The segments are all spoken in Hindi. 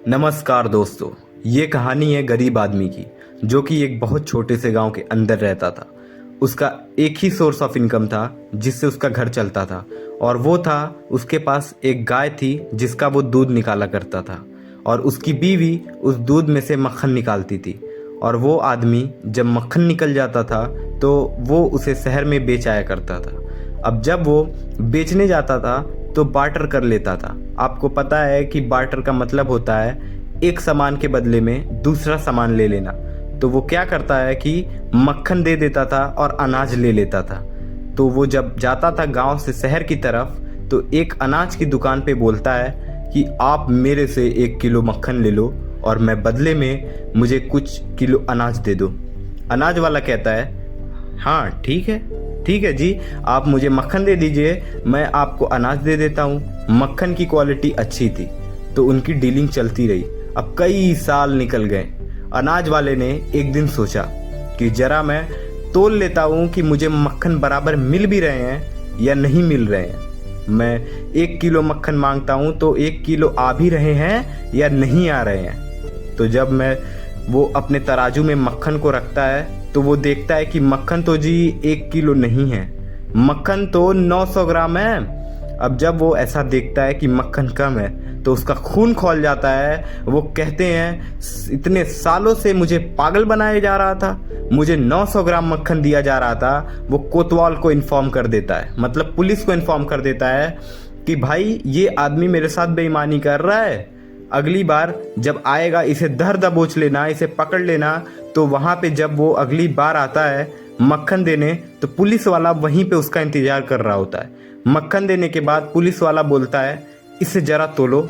नमस्कार दोस्तों। ये कहानी है गरीब आदमी की जो कि एक बहुत छोटे से गांव के अंदर रहता था। उसका एक ही सोर्स ऑफ इनकम था जिससे उसका घर चलता था और वो था उसके पास एक गाय थी जिसका वो दूध निकाला करता था और उसकी बीवी उस दूध में से मक्खन निकालती थी। और वो आदमी जब मक्खन निकल जाता था तो वो उसे शहर में बेच आया करता था। अब जब वो बेचने जाता था तो बार्टर कर लेता था। आपको पता है कि बार्टर का मतलब होता है एक सामान के बदले में दूसरा सामान ले लेना। तो वो क्या करता है कि मक्खन दे देता था और अनाज ले लेता था। तो वो जब जाता था गांव से शहर की तरफ तो एक अनाज की दुकान पे बोलता है कि आप मेरे से 1 किलो मक्खन ले लो और मैं बदले में मुझे कुछ किलो अनाज दे दो। अनाज वाला कहता है हाँ ठीक है जी, आप मुझे मक्खन दे दीजिए, मैं आपको अनाज दे देता हूँ। मक्खन की क्वालिटी अच्छी थी तो उनकी डीलिंग चलती रही। अब कई साल निकल गए। अनाज वाले ने एक दिन सोचा कि जरा मैं तोल लेता हूँ कि मुझे मक्खन बराबर मिल भी रहे हैं या नहीं मिल रहे हैं। मैं 1 किलो मक्खन मांगता हूँ तो 1 किलो आ भी रहे हैं या नहीं आ रहे हैं। तो जब वो अपने तराजू में मक्खन को रखता है तो वो देखता है कि मक्खन तो जी 1 किलो नहीं है, मक्खन तो 900 ग्राम है। अब जब वो ऐसा देखता है कि मक्खन कम है तो उसका खून खौल जाता है। वो कहते हैं इतने सालों से मुझे पागल बनाया जा रहा था, मुझे 900 ग्राम मक्खन दिया जा रहा था। वो कोतवाल को इन्फॉर्म कर देता है, मतलब पुलिस को इन्फॉर्म कर देता है कि भाई ये आदमी मेरे साथ बेईमानी कर रहा है, अगली बार जब आएगा इसे धर दबोच लेना, इसे पकड़ लेना। तो वहाँ पे जब वो अगली बार आता है मक्खन देने तो पुलिस वाला वहीं पे उसका इंतजार कर रहा होता है। मक्खन देने के बाद पुलिस वाला बोलता है इसे जरा तोलो,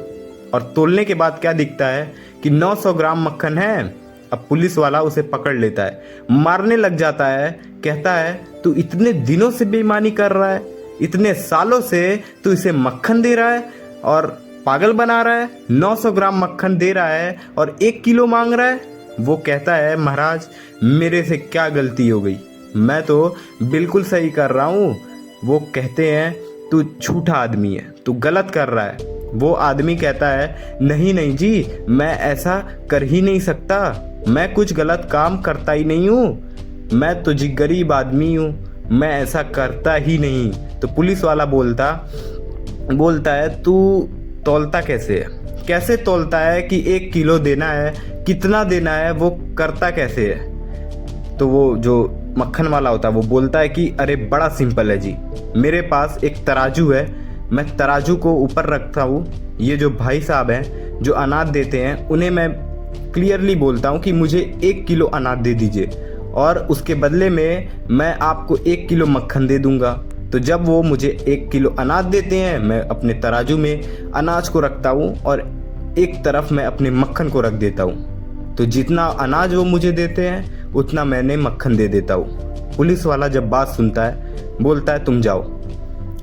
और तोलने के बाद क्या दिखता है कि 900 ग्राम मक्खन है। अब पुलिस वाला उसे पकड़ लेता है, मारने लग जाता है, कहता है तू इतने दिनों से बेईमानी कर रहा है, इतने सालों से तू इसे मक्खन दे रहा है और पागल बना रहा है, 900 ग्राम मक्खन दे रहा है और 1 किलो मांग रहा है। वो कहता है महाराज मेरे से क्या गलती हो गई, मैं तो बिल्कुल सही कर रहा हूँ। वो कहते हैं तू झूठा आदमी है, तू गलत कर रहा है। वो आदमी कहता है नहीं जी, मैं ऐसा कर ही नहीं सकता, मैं कुछ गलत काम करता ही नहीं हूँ, मैं तो जी गरीब आदमी हूँ, मैं ऐसा करता ही नहीं। तो पुलिस वाला बोलता है तू तौलता कैसे तौलता है कि 1 किलो देना है, कितना देना है, वो करता कैसे है। तो वो जो मक्खन वाला होता है वो बोलता है कि अरे बड़ा सिंपल है जी, मेरे पास एक तराजू है, मैं तराजू को ऊपर रखता हूँ, ये जो भाई साहब हैं जो अनाज देते हैं उन्हें मैं क्लियरली बोलता हूँ कि मुझे 1 किलो अनाज दे दीजिए और उसके बदले में मैं आपको 1 किलो मक्खन दे दूंगा। तो जब वो मुझे 1 किलो अनाज देते हैं मैं अपने तराजू में अनाज को रखता हूँ और एक तरफ मैं अपने मक्खन को रख देता हूँ। तो जितना अनाज वो मुझे देते हैं उतना मैंने मक्खन दे देता हूँ। पुलिस वाला जब बात सुनता है बोलता है तुम जाओ।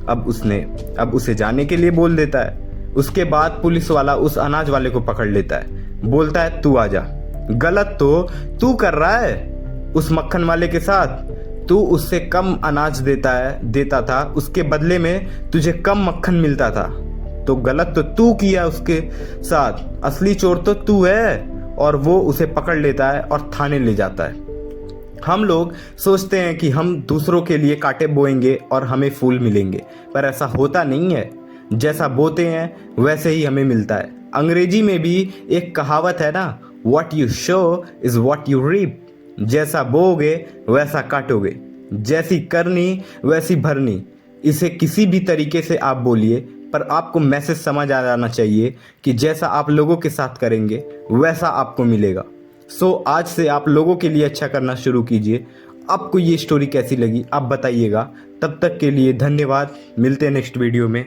अब उसे जाने के लिए बोल देता है। उसके बाद पुलिस वाला उस अनाज वाले को पकड़ लेता है, बोलता है तू आ जा, गलत तो तू कर रहा है उस मक्खन वाले के साथ, तू उससे कम अनाज देता था, उसके बदले में तुझे कम मक्खन मिलता था, तो गलत तो तू किया उसके साथ, असली चोर तो तू है। और वो उसे पकड़ लेता है और थाने ले जाता है। हम लोग सोचते हैं कि हम दूसरों के लिए कांटे बोएंगे और हमें फूल मिलेंगे, पर ऐसा होता नहीं है। जैसा बोते हैं वैसे ही हमें मिलता है। अंग्रेजी में भी एक कहावत है ना, what you sow is what you reap. जैसा बोओगे वैसा काटोगे, जैसी करनी वैसी भरनी। इसे किसी भी तरीके से आप बोलिए पर आपको मैसेज समझ आ जाना चाहिए कि जैसा आप लोगों के साथ करेंगे वैसा आपको मिलेगा। सो आज से आप लोगों के लिए अच्छा करना शुरू कीजिए। आपको ये स्टोरी कैसी लगी आप बताइएगा। तब तक के लिए धन्यवाद, मिलते हैं नेक्स्ट वीडियो में।